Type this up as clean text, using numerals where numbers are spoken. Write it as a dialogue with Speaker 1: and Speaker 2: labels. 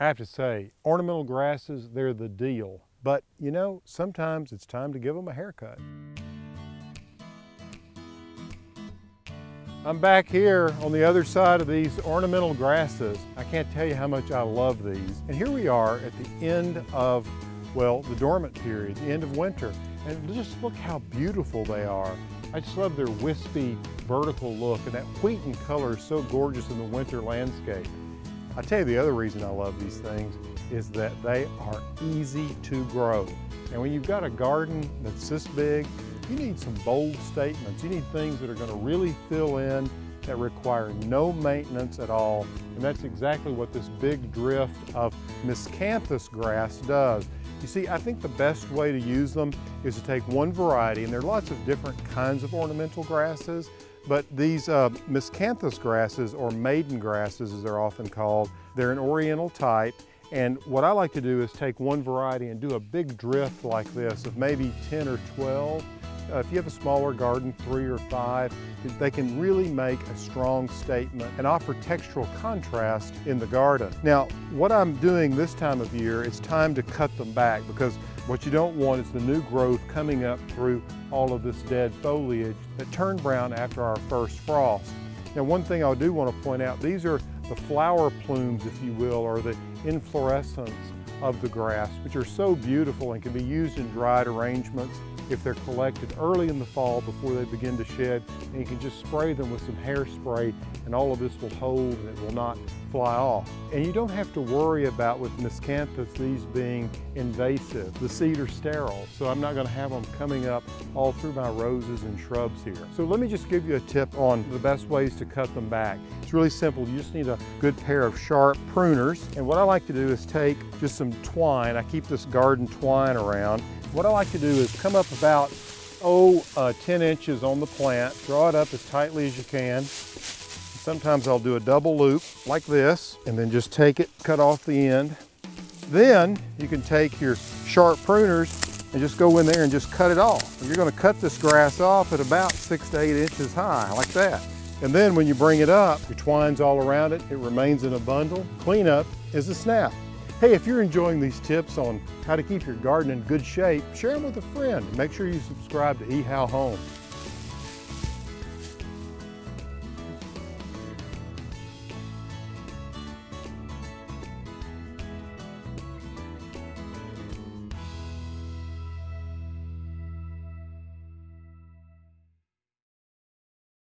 Speaker 1: I have to say, ornamental grasses, they're the deal. But you know, sometimes it's time to give them a haircut. I'm back here on the other side of these ornamental grasses. I can't tell you how much I love these. And here we are at the end of, well, the dormant period, the end of winter. And just look how beautiful they are. I just love their wispy vertical look, and that wheaten color is so gorgeous in the winter landscape. I tell you the other reason I love these things is that they are easy to grow. And when you've got a garden that's this big, you need some bold statements. You need things that are going to really fill in, that require no maintenance at all. And that's exactly what this big drift of miscanthus grass does. You see, I think the best way to use them is to take one variety, and there are lots of different kinds of ornamental grasses, but these miscanthus grasses, or maiden grasses as they're often called, they're an oriental type. And what I like to do is take one variety and do a big drift like this of maybe 10 or 12. If you have a smaller garden, 3 or 5, they can really make a strong statement and offer textural contrast in the garden. Now, what I'm doing this time of year, it's time to cut them back, because what you don't want is the new growth coming up through all of this dead foliage that turned brown after our first frost. Now, one thing I do want to point out, these are the flower plumes, if you will, or the inflorescence of the grass, which are so beautiful and can be used in dried arrangements if they're collected early in the fall before they begin to shed. And you can just spray them with some hairspray, and all of this will hold and it will not fly off. And you don't have to worry about, with miscanthus, these being invasive. The seed are sterile, so I'm not going to have them coming up all through my roses and shrubs here. So let me just give you a tip on the best ways to cut them back. It's really simple. You just need a good pair of sharp pruners. And what I like to do is take just some twine. I keep this garden twine around. What I like to do is come up about 10 inches on the plant, draw it up as tightly as you can. Sometimes I'll do a double loop like this, and then just take it, cut off the end. Then you can take your sharp pruners and just go in there and just cut it off. You're going to cut this grass off at about 6 to 8 inches high, like that. And then when you bring it up, your twine's all around it, it remains in a bundle. Cleanup is a snap. Hey, if you're enjoying these tips on how to keep your garden in good shape, share them with a friend. Make sure you subscribe to ehowhome.